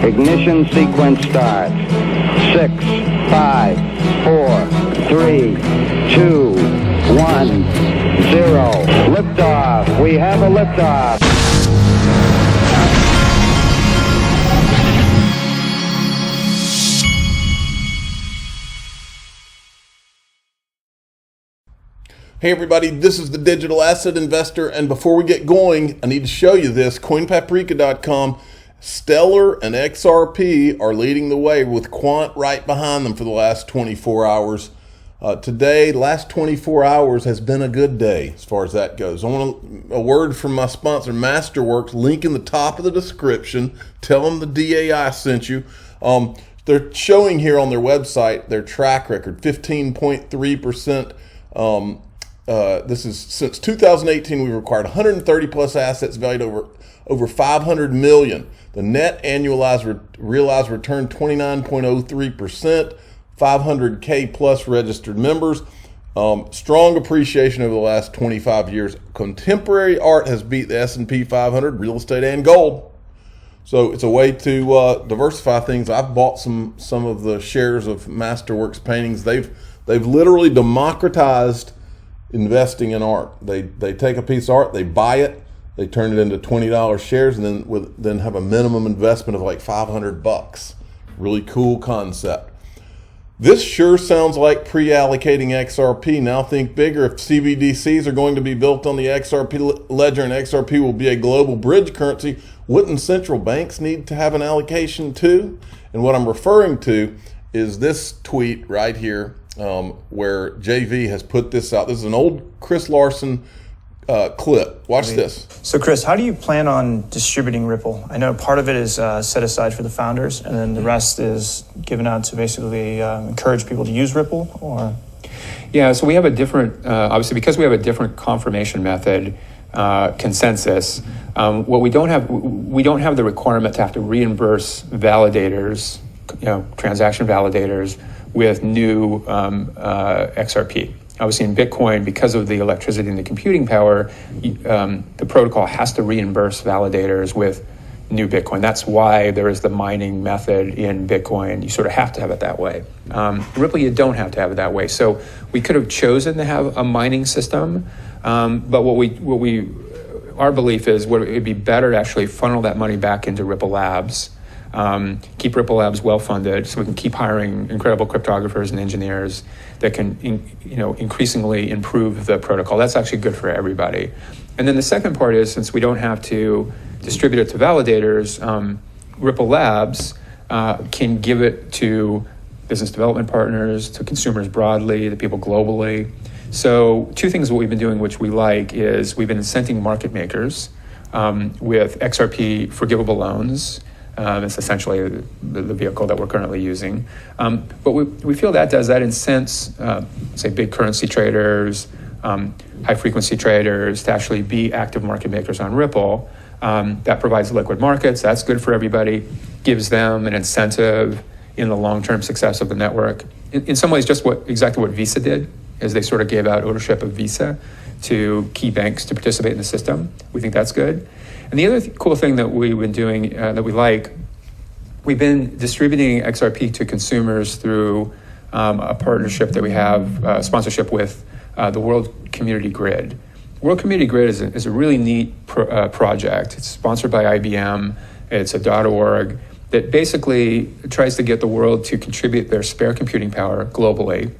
Ignition sequence starts. 6, 5, 4, 3, 2, 1, 0. Liftoff. We have a liftoff. Hey everybody, this is the Digital Asset Investor, and before we get going, I need to show you this. CoinPaprika.com, Stellar and XRP are leading the way with Quant right behind them for the last 24 hours. Today, last 24 hours has been a good day as far as that goes. I want a word from my sponsor, Masterworks, link in the top of the description. Tell them the DAI sent you. They're showing here on their website their track record, 15.3%. This is since 2018. We've acquired 130 plus assets valued over 500 million. The net annualized realized return 29.03%. 500K plus registered members. Strong appreciation over the last 25 years. Contemporary art has beat the S&P 500, real estate and gold. So it's a way to diversify things. I've bought some of the shares of Masterworks paintings. They've literally democratized investing in art. They take a piece of art, they buy it, they turn it into $20 shares, and then have a minimum investment of like $500. Really cool concept. This sure sounds like pre-allocating XRP. Now think bigger. If CBDCs are going to be built on the XRP ledger and XRP will be a global bridge currency, wouldn't central banks need to have an allocation too? And what I'm referring to is this tweet right here, where JV has put this out. This is an old Chris Larson clip. Watch this. So Chris, how do you plan on distributing Ripple? I know part of it is set aside for the founders, and then the rest is given out to basically encourage people to use Ripple, or? Yeah, so we have a different, obviously because we have a different confirmation method, consensus, what we don't have the requirement to have to reimburse validators, transaction validators with new XRP. Obviously in Bitcoin, because of the electricity and the computing power, the protocol has to reimburse validators with new Bitcoin. That's why there is the mining method in Bitcoin. You sort of have to have it that way. Ripple, you don't have to have it that way. So we could have chosen to have a mining system, but our belief is it'd be better to actually funnel that money back into Ripple Labs. Keep Ripple Labs well funded, so we can keep hiring incredible cryptographers and engineers that can, increasingly improve the protocol. That's actually good for everybody. And then the second part is, since we don't have to distribute it to validators, Ripple Labs can give it to business development partners, to consumers broadly, to people globally. So two things that we've been doing, which we like, is we've been incenting market makers with XRP forgivable loans. It's essentially the vehicle that we're currently using. But we feel that incents, say, big currency traders, high-frequency traders to actually be active market makers on Ripple. That provides liquid markets. That's good for everybody. Gives them an incentive in the long-term success of the network. In some ways, just exactly what Visa did, is they sort of gave out ownership of Visa to key banks to participate in the system. We think that's good. And the other cool thing that we've been doing that we like, we've been distributing XRP to consumers through a partnership that we have, sponsorship with the World Community Grid. World Community Grid is a really neat project. It's sponsored by IBM. It's a .org that basically tries to get the world to contribute their spare computing power globally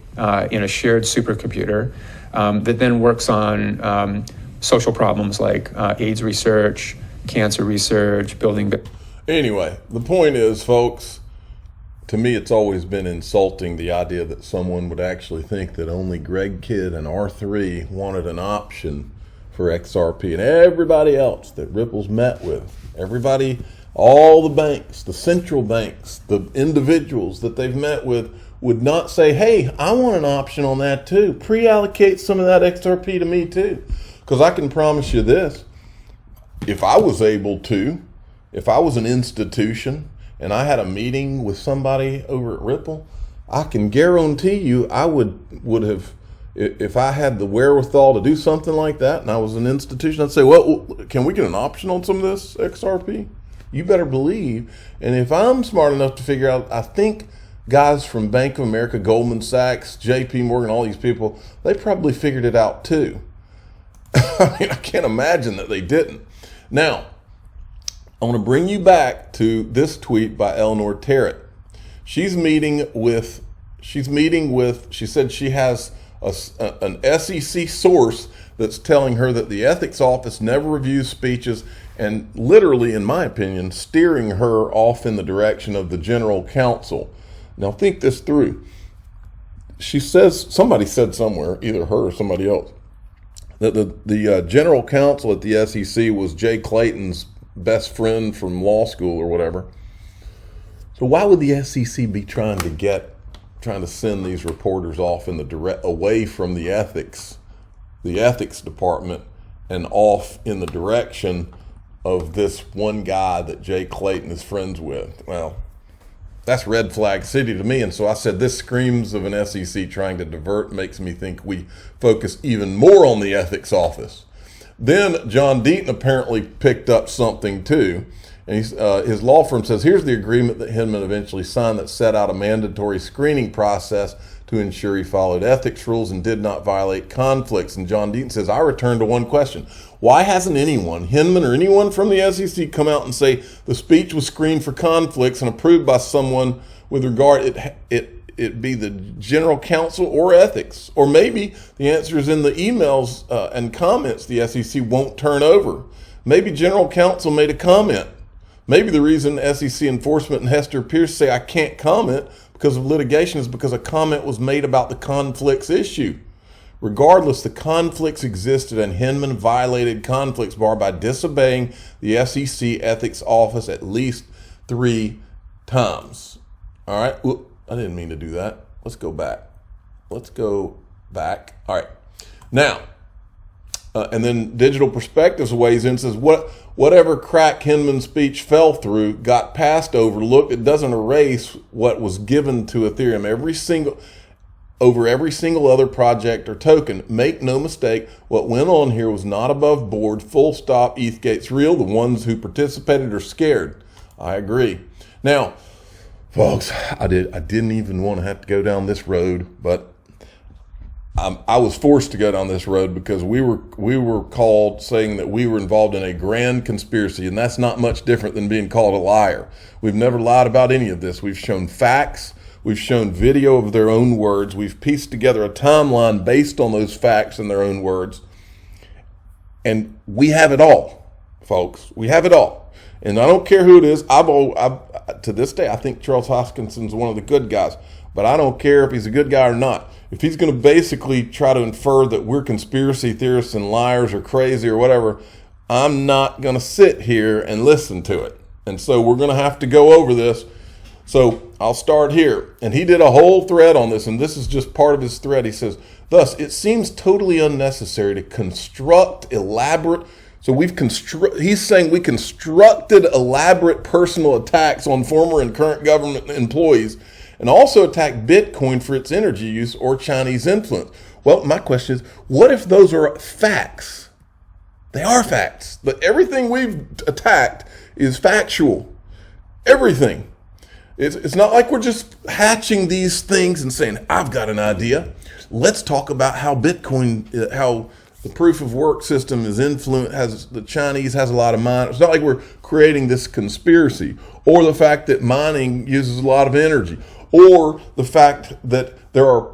in a shared supercomputer that then works on social problems like AIDS research, cancer research, building. Anyway, the point is, folks, to me it's always been insulting, the idea that someone would actually think that only Greg Kidd and R3 wanted an option for XRP, and everybody else that Ripple's met with, everybody, all the banks, the central banks, the individuals that they've met with, would not say, hey, I want an option on that too. Pre-allocate some of that XRP to me too. Because I can promise you this, if I was able to, if I was an institution and I had a meeting with somebody over at Ripple, I can guarantee you I would have, if I had the wherewithal to do something like that and I was an institution, I'd say, well, can we get an option on some of this XRP? you better believe. And if I'm smart enough to figure out, I think guys from Bank of America, Goldman Sachs, JP Morgan, all these people, they probably figured it out too. I mean, I can't imagine that they didn't. Now, I want to bring you back to this tweet by Eleanor Terrett. She said she has an SEC source that's telling her that the ethics office never reviews speeches, and literally, in my opinion, steering her off in the direction of the general counsel. Now think this through. She says, somebody said somewhere, either her or somebody else, that the general counsel at the SEC was Jay Clayton's best friend from law school or whatever. So why would the SEC be trying to send these reporters off in the away from the ethics department and off in the direction of this one guy that Jay Clayton is friends with? Well, that's red flag city to me. And so I said, this screams of an SEC trying to divert, makes me think we focus even more on the ethics office. Then John Deaton apparently picked up something too. And his law firm says, here's the agreement that Hinman eventually signed that set out a mandatory screening process to ensure he followed ethics rules and did not violate conflicts. And John Deaton says, I return to one question. Why hasn't anyone, Hinman or anyone from the SEC, come out and say the speech was screened for conflicts and approved by someone with regard it be the general counsel or ethics? Or maybe the answer is in the emails and comments the SEC won't turn over. Maybe general counsel made a comment. Maybe the reason SEC enforcement and Hester Pierce say I can't comment because of litigation is because a comment was made about the conflicts issue. Regardless, the conflicts existed, and Hinman violated conflicts bar by disobeying the SEC ethics office at least 3 times. All right. Well, I didn't mean to do that. Let's go back. All right. Now, and then Digital Perspectives weighs in and says, whatever crack Hinman's speech fell through got passed over. Look, it doesn't erase what was given to Ethereum over every single other project or token. Make no mistake, what went on here was not above board. Full stop. ETHgate's real. The ones who participated are scared. I agree. Now, folks, I didn't even want to have to go down this road, but I was forced to go down this road because we were called saying that we were involved in a grand conspiracy, and that's not much different than being called a liar. We've never lied about any of this. We've shown facts. We've shown video of their own words. We've pieced together a timeline based on those facts and their own words. And we have it all, folks. We have it all. And I don't care who it is. To this day, I think Charles Hoskinson's one of the good guys. But I don't care if he's a good guy or not. If he's going to basically try to infer that we're conspiracy theorists and liars or crazy or whatever, I'm not going to sit here and listen to it. And so we're going to have to go over this. So I'll start here. And he did a whole thread on this, and this is just part of his thread. He says, thus, it seems totally unnecessary to construct elaborate. So he's saying we constructed elaborate personal attacks on former and current government employees and also attack Bitcoin for its energy use or Chinese influence. Well, my question is, what if those are facts? They are facts. But everything we've attacked is factual. Everything. It's not like we're just hatching these things and saying, I've got an idea. Let's talk about how Bitcoin, how the proof of work system is the Chinese has a lot of miners. It's not like we're creating this conspiracy, or the fact that mining uses a lot of energy, or the fact that there are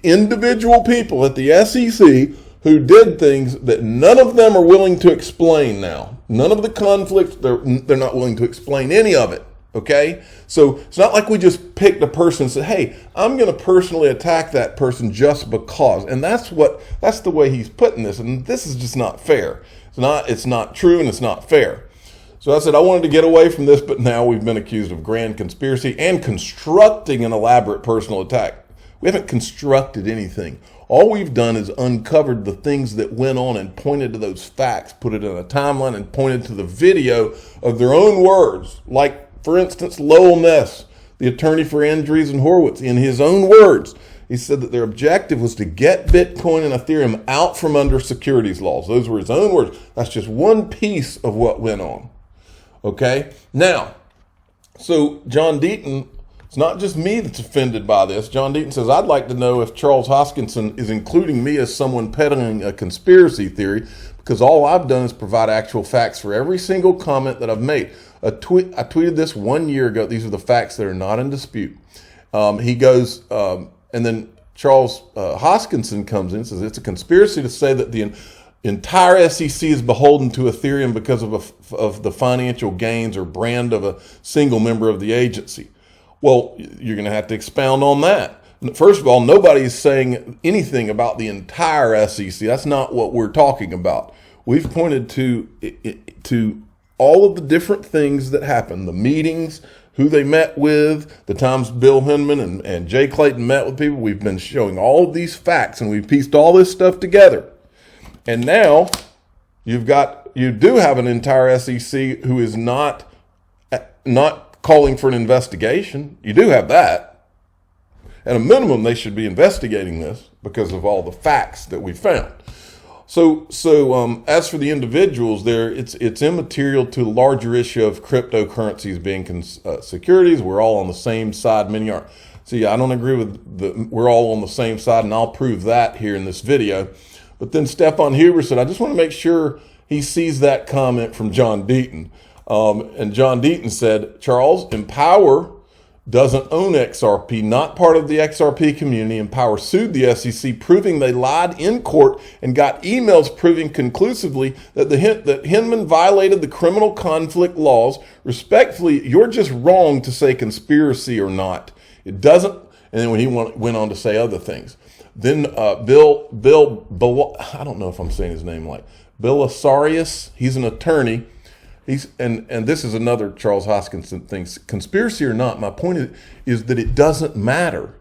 individual people at the SEC who did things that none of them are willing to explain now. None of the conflicts, they're not willing to explain any of it. Okay? So it's not like we just picked a person and said, hey, I'm going to personally attack that person just because. And that's the way he's putting this. And this is just not fair. It's not true, and it's not fair. So I said, I wanted to get away from this, but now we've been accused of grand conspiracy and constructing an elaborate personal attack. We haven't constructed anything. All we've done is uncovered the things that went on and pointed to those facts, put it in a timeline, and pointed to the video of their own words. Like, for instance, Lowell Ness, the attorney for Andreessen Horowitz, in his own words, he said that their objective was to get Bitcoin and Ethereum out from under securities laws. Those were his own words. That's just one piece of what went on. Okay? Now, so John Deaton, it's not just me that's offended by this. John Deaton says, I'd like to know if Charles Hoskinson is including me as someone peddling a conspiracy theory, because all I've done is provide actual facts for every single comment that I've made. I tweeted this 1 year ago. These are the facts that are not in dispute. He goes, and then Charles Hoskinson comes in and says, it's a conspiracy to say that the entire SEC is beholden to Ethereum because of the financial gains or brand of a single member of the agency. Well, you're going to have to expound on that. First of all, nobody's saying anything about the entire SEC. That's not what we're talking about. We've pointed to all of the different things that happened, the meetings, who they met with, the times Bill Hinman and Jay Clayton met with people. We've been showing all of these facts, and we've pieced all this stuff together. And now you do have an entire SEC who is not calling for an investigation. You do have that. At a minimum, they should be investigating this because of all the facts that we found. So as for the individuals there, it's immaterial to the larger issue of cryptocurrencies being securities. We're all on the same side. Many aren't. See, I don't agree with we're all on the same side, and I'll prove that here in this video. But then Stefan Huber said, I just want to make sure he sees that comment from John Deaton. And John Deaton said, Charles, Empower doesn't own XRP, not part of the XRP community. Empower sued the SEC, proving they lied in court and got emails proving conclusively that that Hinman violated the criminal conflict laws. Respectfully, you're just wrong to say conspiracy or not. It doesn't. And then when he went on to say other things. Then Bill, I don't know if I'm saying his name right. Bill Asarius, he's an attorney. And this is another Charles Hoskinson thing. Conspiracy or not, my point is that it doesn't matter.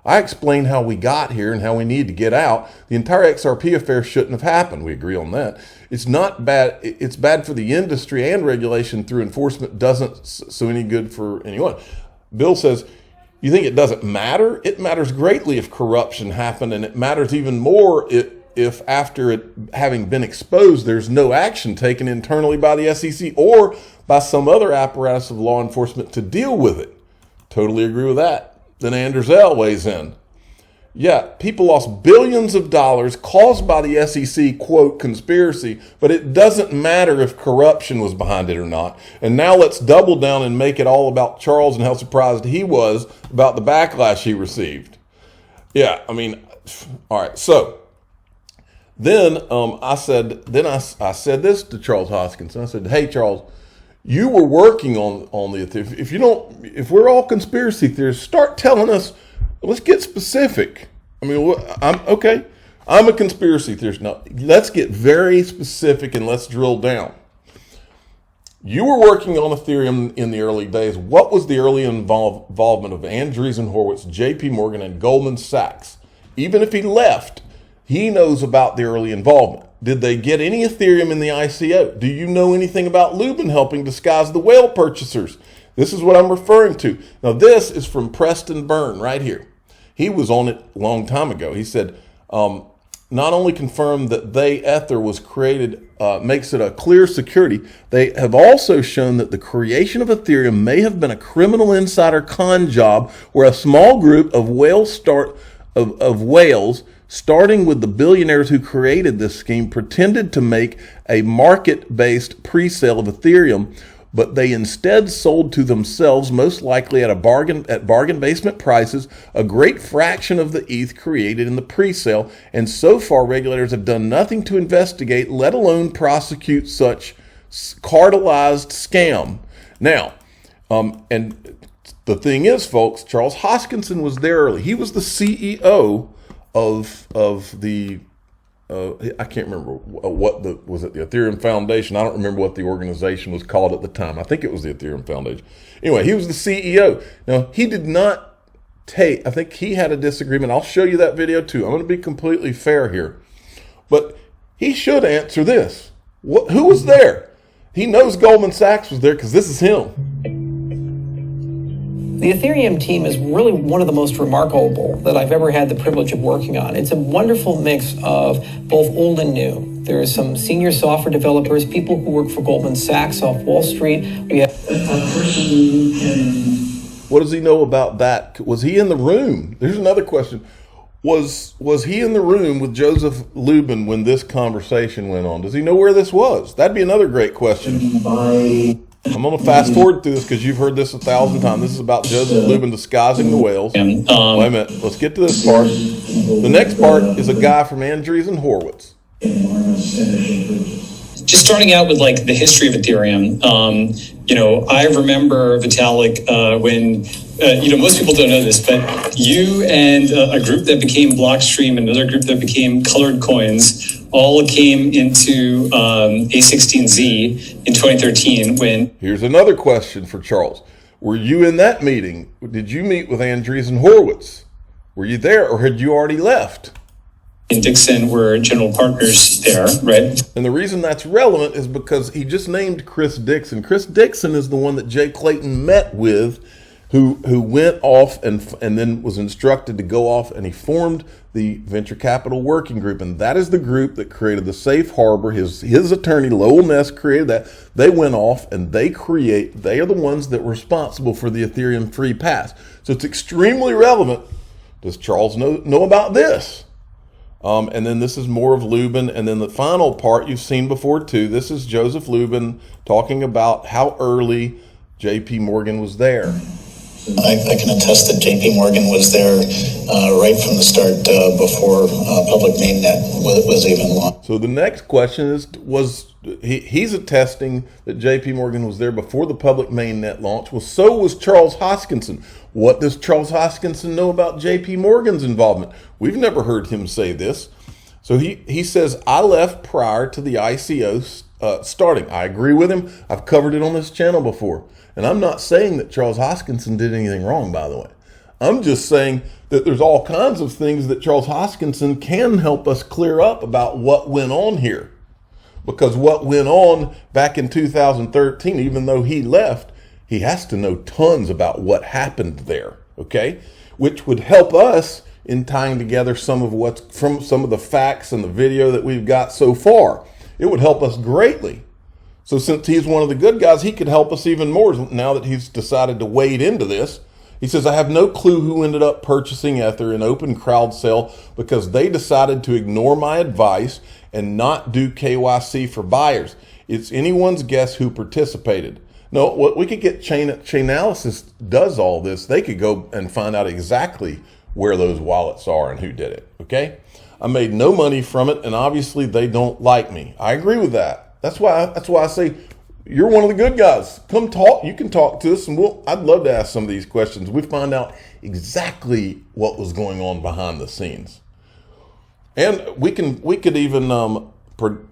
I explained how we got here and how we need to get out. The entire XRP affair shouldn't have happened. We agree on that. It's not bad. It's bad for the industry, and regulation through enforcement doesn't so any good for anyone. Bill says, you think it doesn't matter? It matters greatly if corruption happened, and it matters even more if after it having been exposed, there's no action taken internally by the SEC or by some other apparatus of law enforcement to deal with it. Totally agree with that. Then Anders L. weighs in. Yeah, people lost billions of dollars caused by the SEC, quote, conspiracy, but it doesn't matter if corruption was behind it or not. And now let's double down and make it all about Charles and how surprised he was about the backlash he received. Yeah, I mean, all right, so then I said this to Charles Hoskinson. I said, "Hey, Charles, you were working on the Ethereum. If we're all conspiracy theorists, start telling us. Let's get specific. I mean, I'm a conspiracy theorist. Now, let's get very specific and let's drill down. You were working on Ethereum in the early days. What was the early involvement of Andreessen Horowitz, J.P. Morgan, and Goldman Sachs? Even if he left, he knows about the early involvement. Did they get any Ethereum in the ICO? Do you know anything about Lubin helping disguise the whale purchasers? This is what I'm referring to. Now, this is from Preston Byrne right here. He was on it a long time ago. He said, not only confirmed that Ether was created makes it a clear security, they have also shown that the creation of Ethereum may have been a criminal insider con job where a small group of whales, starting with the billionaires who created this scheme, pretended to make a market-based pre-sale of Ethereum, but they instead sold to themselves, most likely at bargain basement prices, a great fraction of the ETH created in the pre-sale, and so far regulators have done nothing to investigate, let alone prosecute such cartelized scam. Now, and the thing is, folks, Charles Hoskinson was there early. He was the CEO of the I can't remember was it the Ethereum Foundation? I don't remember what the organization was called at the time. I think it was the Ethereum Foundation. Anyway, he was the CEO. Now, he did not take, I think he had a disagreement. I'll show you that video too. I'm going to be completely fair here. But he should answer this. Who was there? He knows Goldman Sachs was there because this is him. The Ethereum team is really one of the most remarkable that I've ever had the privilege of working on. It's a wonderful mix of both old and new. There are some senior software developers, people who work for Goldman Sachs off Wall Street. We have a person who can... What does he know about that? Was he in the room? There's another question. Was he in the room with Joseph Lubin when this conversation went on? Does he know where this was? That'd be another great question. I'm going to fast forward through this because you've heard this 1,000 times. This is about Joseph Lubin disguising the whales. Wait a minute. Let's get to this part. The next part is a guy from Andreessen Horowitz. Just starting out with like the history of Ethereum, I remember, Vitalik, when, most people don't know this, but you and a group that became Blockstream and another group that became Colored Coins all came into A16Z in 2013 when... Here's another question for Charles. Were you in that meeting? Did you meet with Andreessen Horowitz? Were you there or had you already left? And Dixon were general partners there, right? And the reason that's relevant is because he just named Chris Dixon. Chris Dixon is the one that Jay Clayton met with, who went off and then was instructed to go off, and he formed the Venture Capital Working Group. And that is the group that created the safe harbor. His attorney, Lowell Ness, created that. They went off and they are the ones that were responsible for the Ethereum free pass. So it's extremely relevant. Does Charles know about this? And then this is more of Lubin. And then the final part you've seen before too. This is Joseph Lubin talking about how early JP Morgan was there. I can attest that JP Morgan was there right from the start before public mainnet was even launched. So the next question is, he's attesting that JP Morgan was there before the public mainnet launch. Well, so was Charles Hoskinson. What does Charles Hoskinson know about JP Morgan's involvement? We've never heard him say this. So he says, I left prior to the ICO starting. I agree with him. I've covered it on this channel before. And I'm not saying that Charles Hoskinson did anything wrong, by the way. I'm just saying that there's all kinds of things that Charles Hoskinson can help us clear up about what went on here. Because what went on back in 2013, even though he left, he has to know tons about what happened there, okay? Which would help us in tying together some of the facts and the video that we've got so far. It would help us greatly. So since he's one of the good guys, he could help us even more now that he's decided to wade into this. He says, I have no clue who ended up purchasing Ether in open crowd sale because they decided to ignore my advice and not do KYC for buyers. It's anyone's guess who participated. No, what we could get Chainalysis does all this. They could go and find out exactly where those wallets are and who did it, okay? I made no money from it, and obviously they don't like me. I agree with that. That's why I say you're one of the good guys. Come talk. You can talk to us, and I'd love to ask some of these questions. We find out exactly what was going on behind the scenes, and we could even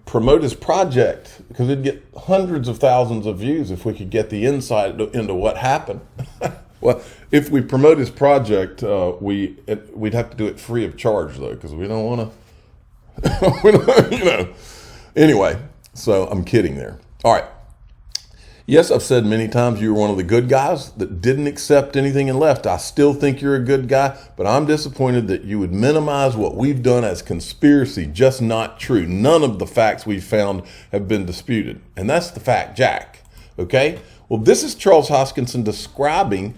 promote his project because it'd get hundreds of thousands of views if we could get the insight into what happened. Well, if we promote his project, we'd have to do it free of charge though, because we don't want to. Anyway. So I'm kidding there. All right. Yes, I've said many times you were one of the good guys that didn't accept anything and left. I still think you're a good guy, but I'm disappointed that you would minimize what we've done as conspiracy, just not true. None of the facts we've found have been disputed. And that's the fact, Jack. Okay? Well, this is Charles Hoskinson describing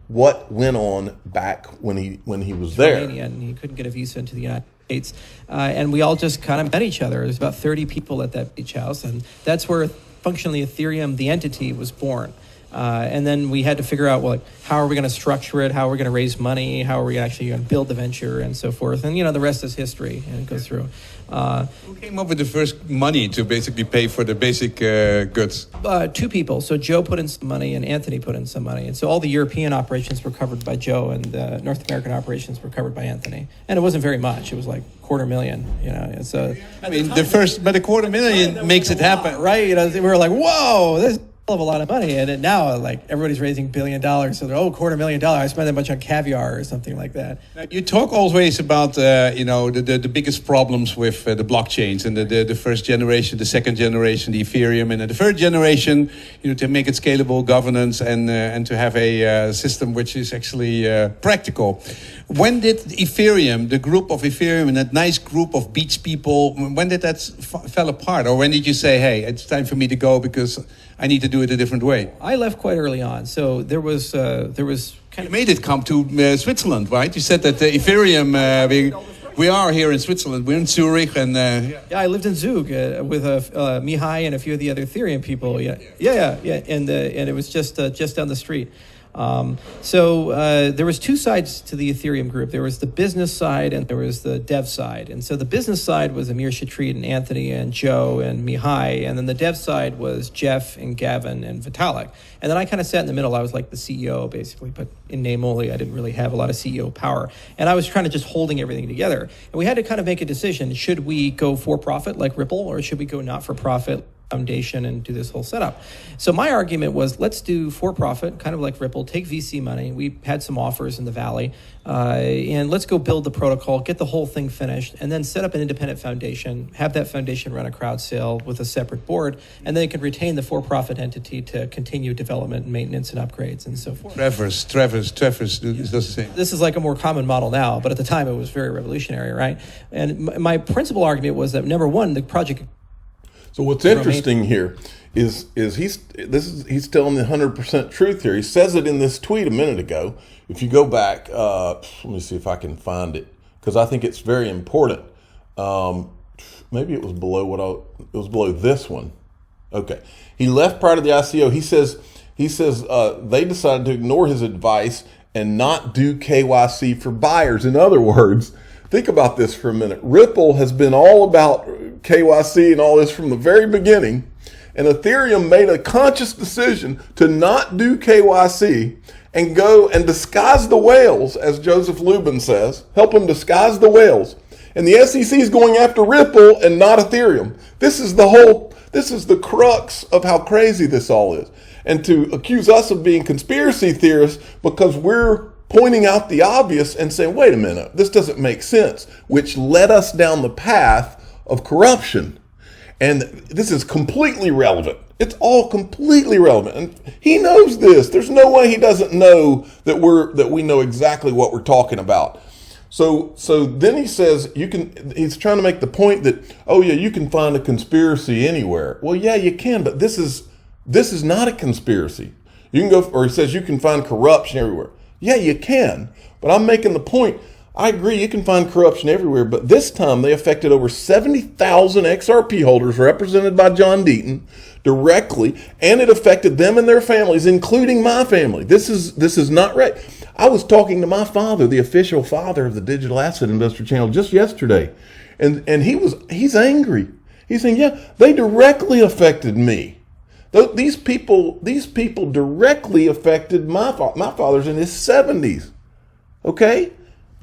what went on back when he was there. And he couldn't get a visa into the United States. And we all just kind of met each other. There's about 30 people at that beach house. And that's where functionally Ethereum, the entity, was born. And then we had to figure out, well, how are we going to structure it? How are we going to raise money? How are we actually going to build the venture and so forth? And, the rest is history, and it goes through. Who came up with the first money to basically pay for the basic goods? Two people. So Joe put in some money and Anthony put in some money. And so all the European operations were covered by Joe and the North American operations were covered by Anthony. And it wasn't very much. It was like $250,000, And so, I mean, but $250,000 makes it happen. Right? We were like, whoa, this of a lot of money, and now like everybody's raising $1 billion, so they're $250,000. I spend that much on caviar or something like that. Now, you talk always about the biggest problems with the blockchains and the first generation, the second generation, the Ethereum, and the third generation. To make it scalable, governance, and to have a system which is actually practical. When did Ethereum, the group of Ethereum, and that nice group of beach people, when did that fell apart, or when did you say, "Hey, it's time for me to go because I need to do it a different way"? I left quite early on, so there was kind You made it come to Switzerland, right? You said that Ethereum, we are here in Switzerland, we're in Zurich, and yeah, I lived in Zug with Mihai and a few of the other Ethereum people. Yeah, and it was just down the street. So there was two sides to the Ethereum group. There was the business side and there was the dev side. And so the business side was Amir Shatrit and Anthony and Joe and Mihai. And then the dev side was Jeff and Gavin and Vitalik. And then I kind of sat in the middle. I was like the CEO, basically, but in name only. I didn't really have a lot of CEO power. And I was trying to just holding everything together. And we had to kind of make a decision. Should we go for profit like Ripple, or should we go not for profit foundation and do this whole setup? So my argument was, let's do for profit, kind of like Ripple, take VC money. We had some offers in the Valley, and let's go build the protocol, get the whole thing finished, and then set up an independent foundation, have that foundation run a crowd sale with a separate board, and then it can retain the for-profit entity to continue development and maintenance and upgrades and so forth. Travis does the same. This is like a more common model now, but at the time it was very revolutionary, right? And my principal argument was that, number one, the project. So what's interesting here is he's telling the 100% truth here. He says it in this tweet a minute ago. If you go back, let me see if I can find it, because I think it's very important. Maybe it was below it was below this one. Okay, he left prior to the ICO. He says they decided to ignore his advice and not do KYC for buyers. In other words, think about this for a minute. Ripple has been all about KYC and all this from the very beginning, and Ethereum made a conscious decision to not do KYC and go and disguise the whales, as Joseph Lubin says, help them disguise the whales. And the SEC is going after Ripple and not Ethereum. This is the crux of how crazy this all is. And to accuse us of being conspiracy theorists because we're pointing out the obvious and saying, wait a minute, this doesn't make sense, which led us down the path of corruption. And this is completely relevant. It's all completely relevant. And he knows this. There's no way he doesn't know that we know exactly what we're talking about. So then he says he's trying to make the point that, oh yeah, you can find a conspiracy anywhere. Well, yeah, you can, but this is not a conspiracy. You can go, or he says you can find corruption everywhere. Yeah, you can, but I'm making the point. I agree, you can find corruption everywhere, but this time they affected over 70,000 XRP holders represented by John Deaton directly, and it affected them and their families, including my family. This is not right. I was talking to my father, the official father of the Digital Asset Investor channel, just yesterday, and he's angry. He's saying, yeah, they directly affected me. These people directly affected my father's in his 70s. Okay?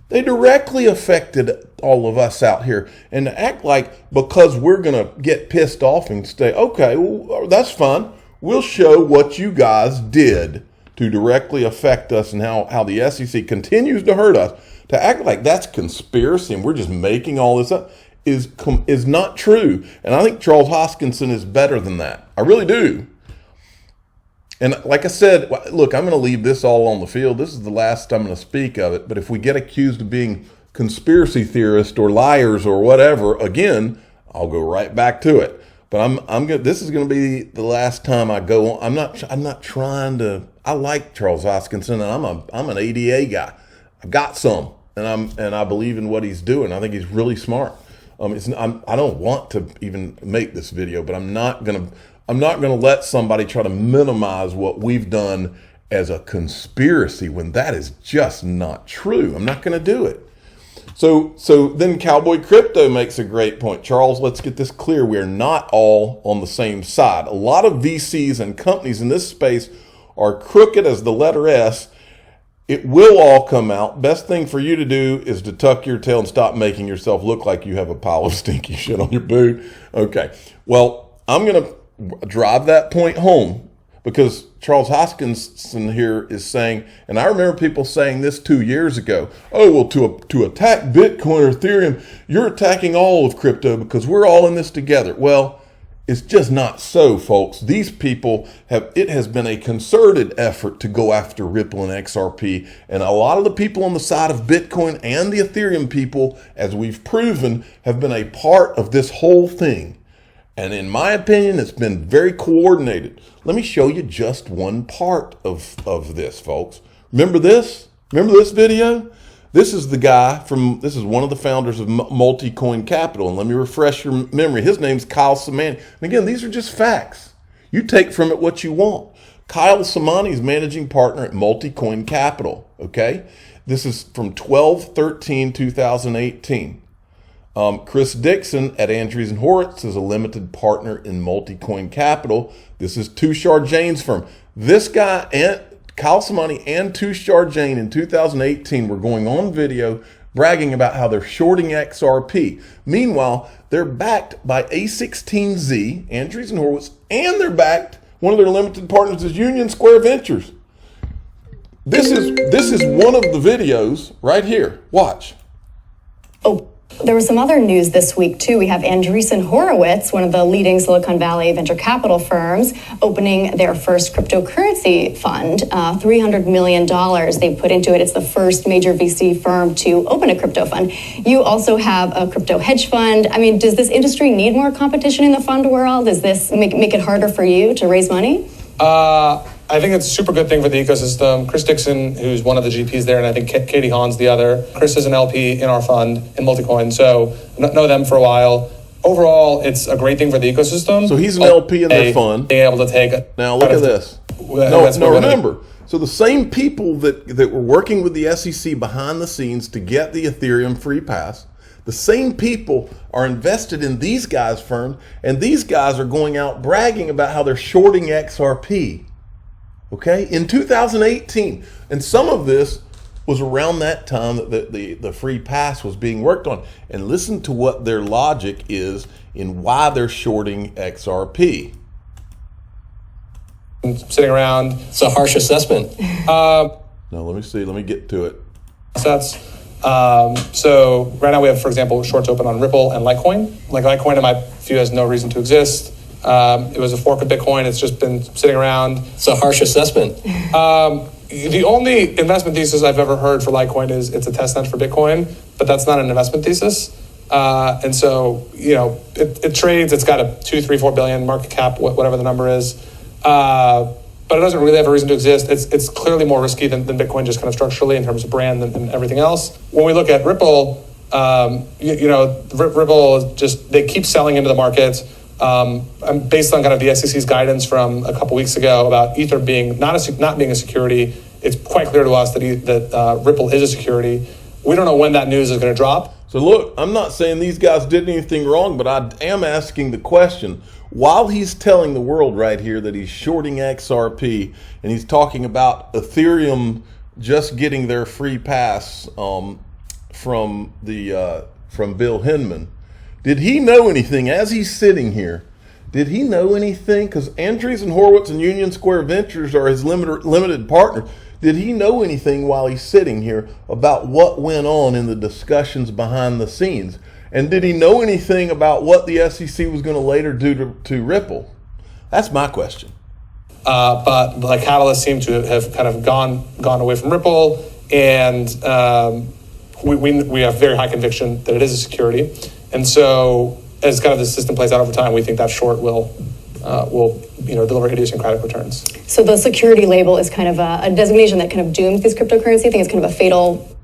They directly affected all of us out here. And to act like because we're going to get pissed off and say, okay, well, that's fine. We'll show what you guys did to directly affect us and how the SEC continues to hurt us. To act like that's conspiracy and we're just making all this up is not true. And I think Charles Hoskinson is better than that. I really do. And like I said, look, I'm going to leave this all on the field. This is the last I'm going to speak of it. But if we get accused of being conspiracy theorists or liars or whatever, again, I'll go right back to it. But this is going to be the last time I go on. I'm not trying to. I like Charles Hoskinson, and I'm an ADA guy. I've got some, and I believe in what he's doing. I think he's really smart. I don't want to even make this video, but I'm not going to let somebody try to minimize what we've done as a conspiracy when that is just not true. I'm not going to do it. So then Cowboy Crypto makes a great point. Charles, let's get this clear. We are not all on the same side. A lot of VCs and companies in this space are crooked as the letter S. It will all come out. Best thing for you to do is to tuck your tail and stop making yourself look like you have a pile of stinky shit on your boot. Okay. Well, I'm going to drive that point home because Charles Hoskinson here is saying, and I remember people saying this 2 years ago, oh, well, to attack Bitcoin or Ethereum, you're attacking all of crypto because we're all in this together. Well, it's just not so, folks. These people it has been a concerted effort to go after Ripple and XRP. And a lot of the people on the side of Bitcoin and the Ethereum people, as we've proven, have been a part of this whole thing. And in my opinion, it's been very coordinated. Let me show you just one part of this, folks. Remember this? Remember this video? This is the guy this is one of the founders of Multicoin Capital. And let me refresh your memory. His name's Kyle Samani. And again, these are just facts. You take from it what you want. Kyle Samani is managing partner at Multicoin Capital, okay? This is from 12/13/2018. Chris Dixon at Andreessen Horowitz is a limited partner in Multicoin Capital. This is Tushar Jain's firm. This guy and Kyle Samani and Tushar Jain in 2018 were going on video bragging about how they're shorting XRP. Meanwhile, they're backed by A16Z, Andreessen Horowitz, and they're backed, one of their limited partners is Union Square Ventures. This is one of the videos right here. Watch. Oh, there was some other news this week, too. We have Andreessen Horowitz, one of the leading Silicon Valley venture capital firms, opening their first cryptocurrency fund, $300 million they put into it. It's the first major VC firm to open a crypto fund. You also have a crypto hedge fund. I mean, does this industry need more competition in the fund world? Does this make it harder for you to raise money? I think it's a super good thing for the ecosystem. Chris Dixon, who's one of the GPs there, and I think Katie Hahn's the other. Chris is an LP in our fund in Multicoin, so know them for a while. Overall, it's a great thing for the ecosystem. So he's an LP in their fund. Being able to take now look at this. No, remember. So the same people that were working with the SEC behind the scenes to get the Ethereum free pass, the same people are invested in these guys' firms, and these guys are going out bragging about how they're shorting XRP. Okay, in 2018, and some of this was around that time that the free pass was being worked on. And listen to what their logic is in why they're shorting XRP. Sitting around. It's a harsh assessment. Now let me see. Let me get to it. Assets. So right now we have, for example, shorts open on Ripple and Litecoin. Like Litecoin, in my view, has no reason to exist. It was a fork of Bitcoin. It's just been sitting around. It's a harsh assessment. The only investment thesis I've ever heard for Litecoin is it's a testnet for Bitcoin, but that's not an investment thesis. And so, it trades. It's got a 2, 3, 4 billion market cap, whatever the number is. But it doesn't really have a reason to exist. It's clearly more risky than Bitcoin, just kind of structurally in terms of brand and everything else. When we look at Ripple, Ripple is they keep selling into the market. Based on kind of the SEC's guidance from a couple weeks ago about Ether being not being a security, it's quite clear to us that Ripple is a security. We don't know when that news is going to drop. So look, I'm not saying these guys did anything wrong, but I am asking the question. While he's telling the world right here that he's shorting XRP and he's talking about Ethereum just getting their free pass from Bill Hinman, did he know anything as he's sitting here? Did he know anything? Because Andreessen Horowitz and Union Square Ventures are his limited partner. Did he know anything while he's sitting here about what went on in the discussions behind the scenes? And did he know anything about what the SEC was going to later do to Ripple? That's my question. But the catalysts seem to have kind of gone away from Ripple, and we have very high conviction that it is a security. And so, as kind of the system plays out over time, we think that short will deliver idiosyncratic returns. So the security label is kind of a designation that kind of dooms these cryptocurrency. I think it's kind of a fatal.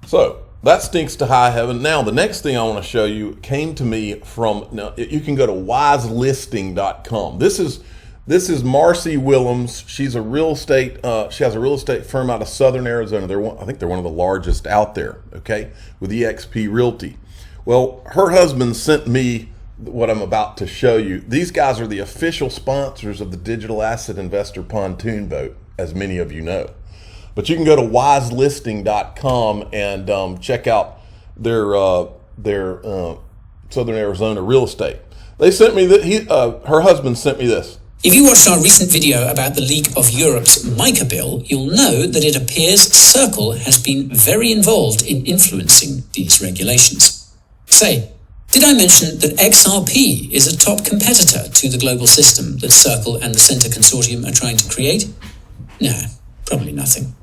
So that stinks to high heaven. Now, the next thing I want to show you came to me from. Now you can go to wiselisting.com. This is Marcy Willems. She's a real estate. She has a real estate firm out of Southern Arizona. I think they're one of the largest out there. Okay, with eXp Realty. Well, her husband sent me what I'm about to show you. These guys are the official sponsors of the Digital Asset Investor Pontoon Boat, as many of you know. But you can go to wiselisting.com and check out their Southern Arizona real estate. They sent me her husband sent me this. If you watched our recent video about the leak of Europe's MICA bill, you'll know that it appears Circle has been very involved in influencing these regulations. Say, did I mention that XRP is a top competitor to the global system that Circle and the Center Consortium are trying to create? No, probably nothing.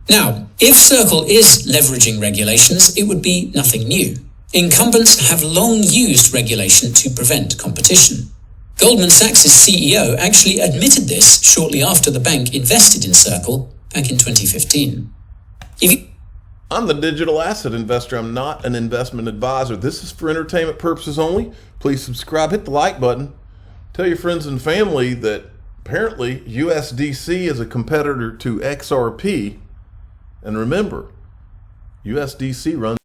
Now, if Circle is leveraging regulations, it would be nothing new. Incumbents have long used regulation to prevent competition. Goldman Sachs' CEO actually admitted this shortly after the bank invested in Circle back in 2015. I'm the digital asset investor. I'm not an investment advisor. This is for entertainment purposes only. Please subscribe, hit the like button. Tell your friends and family that apparently USDC is a competitor to XRP. And remember, USDC runs